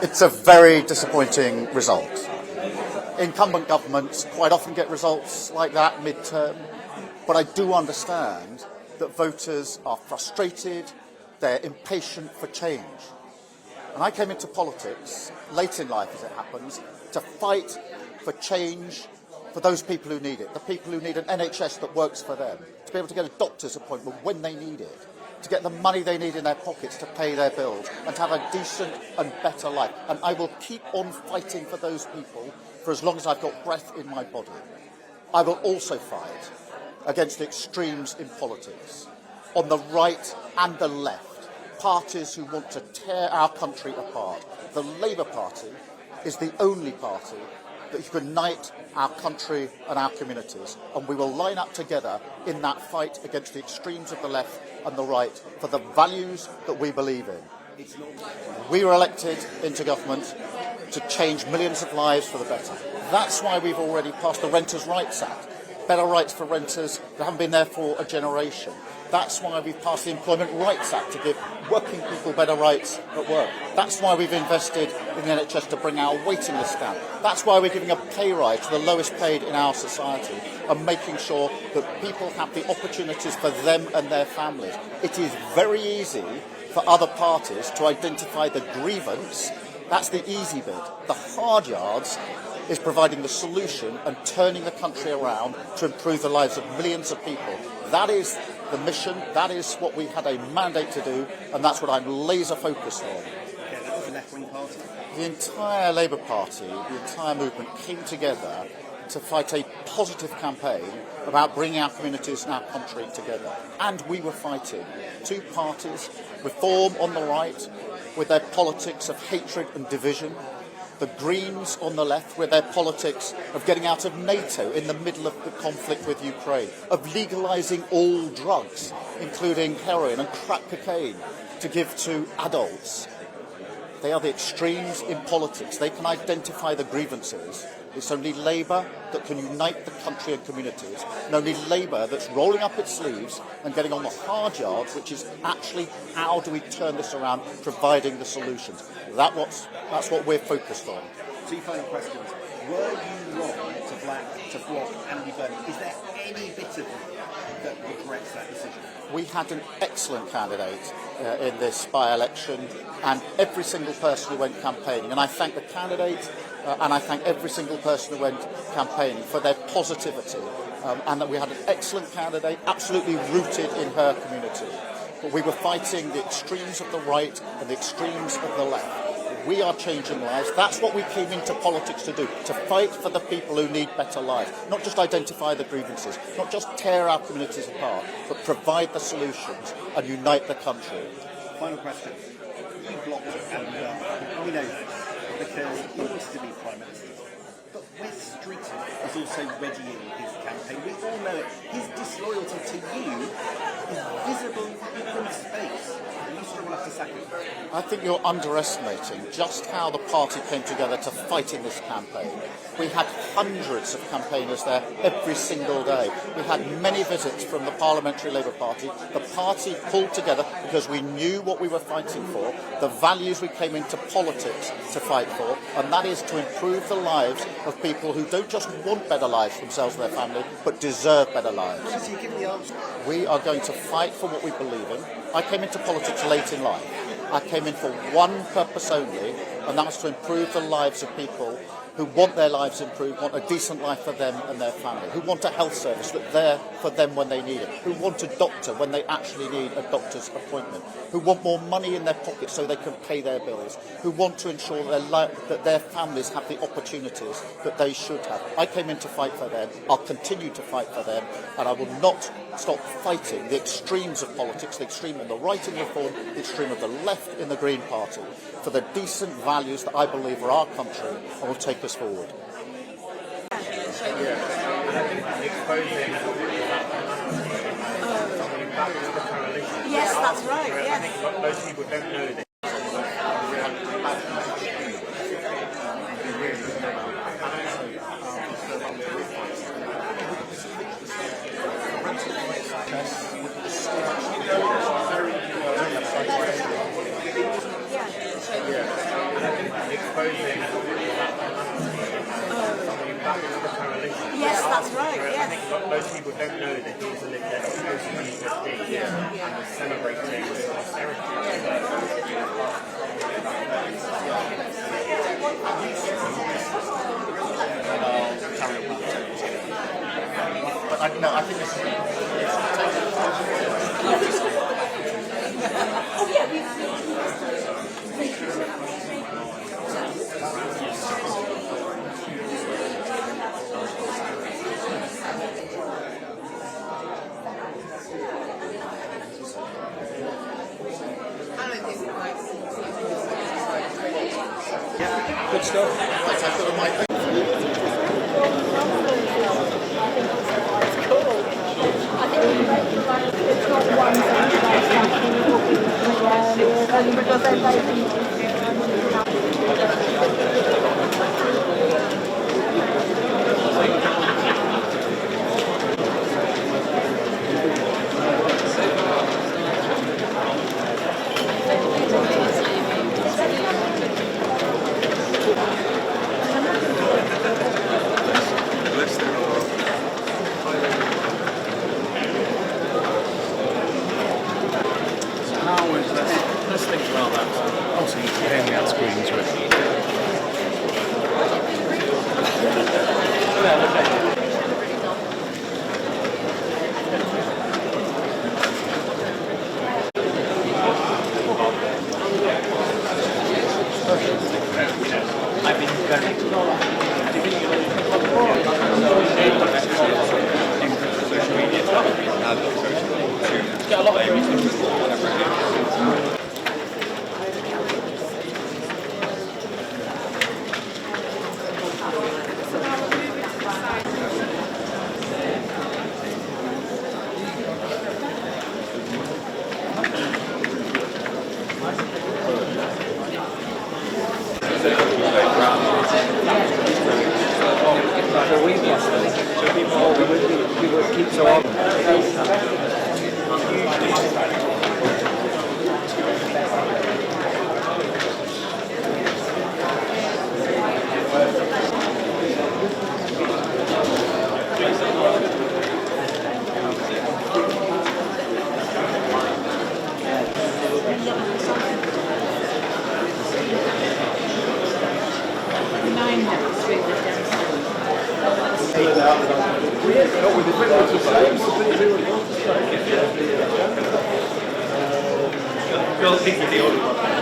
It's a very disappointing result. Incumbent governments quite often get results like that mid-term, but I do understand that voters are frustrated, they're impatient for change. And I came into politics, late in life as it happens, to fight for change for those people who need it, the people who need an NHS that works for them, to be able to get a doctor's appointment when they need it, to get the money they need in their pockets to pay their bills, and to have a decent and better life. And I will keep on fighting for those people for as long as I've got breath in my body. I will also fight against the extremes in politics, on the right and the left, parties who want to tear our country apart. The Labour Party is the only party that unite our country and our communities, and we will line up together in that fight against the extremes of the left and the right for the values that we believe in. We were elected into government to change millions of lives for the better. That's why we've already passed the Renters' Rights Act, better rights for renters that haven't been there for a generation. That's why we've passed the Employment Rights Act to give working people better rights at work. That's why we've invested in the NHS to bring our waiting list down. That's why we're giving a pay rise to the lowest paid in our society and making sure that people have the opportunities for them and their families. It is very easy for other parties to identify the grievance. That's the easy bit. The hard yards is providing the solution and turning the country around to improve the lives of millions of people. That is the mission, that is what we had a mandate to do, and that's what I'm laser focused on. Okay, that was a left-wing party. The entire Labour Party, the entire movement came together to fight a positive campaign about bringing our communities and our country together. And we were fighting two parties, Reform on the right, with their politics of hatred and division, the Greens on the left with their politics of getting out of NATO in the middle of the conflict with Ukraine, of legalising all drugs, including heroin and crack cocaine, to give to adults. They are the extremes in politics. They can identify the grievances. It's only Labour that can unite the country and communities, and only Labour that's rolling up its sleeves and getting on the hard yards, which is actually how do we turn this around, providing the solutions. That's what we're focused on. Two final questions. Were you wrong to block Andy Burnham? Is there any bit of you that regrets that decision? We had an excellent candidate in this by-election, and every single person who went campaigning, and I thank the candidate and I thank every single person who went campaigning for their positivity, and that we had an excellent candidate, absolutely rooted in her community. But we were fighting the extremes of the right and the extremes of the left. We are changing lives. That's what we came into politics to do, to fight for the people who need better lives, not just identify the grievances, not just tear our communities apart, but provide the solutions and unite the country. Final question. You blocked Andy Burnham. We know this because he wants to be Prime Minister. But Wes Streeton is also readying his campaign. We all know it. His disloyalty to you is visible from space. You still have to sack him. I think you're underestimating just how the party came together to fight in this campaign. We had hundreds of campaigners there every single day. We had many visits from the Parliamentary Labour Party. The party pulled together because we knew what we were fighting for, the values we came into politics to fight for, and that is to improve the lives of people who don't just want better lives for themselves and their family, but deserve better lives. So you give me the answer. We are going to fight for what we believe in. I came into politics late in life. I came in for one purpose only, and that was to improve the lives of people who want their lives improved, want a decent life for them and their family, who want a health service that's there for them when they need it, who want a doctor when they actually need a doctor's appointment, who want more money in their pockets so they can pay their bills, who want to ensure that their families have the opportunities that they should have. I came in to fight for them. I'll continue to fight for them, and I will not stop fighting the extremes of politics, the extreme of the right in Reform, the extreme of the left in the Green Party, for the decent values that I believe are our country and will take us forward. Yes, that's right, yes. I think most people don't know this. proposing something back to the coalition. Yes, that's right. I Yes. think most people don't know that he was a Lib Dem post-2015 and was celebrating austerity. But I think this is. Good stuff. Right, I've got a mic. It's not one thing because Let's think about that. Also, you can hear me out screens, right? I've been connected. Social media get a lot of Go think of the old one.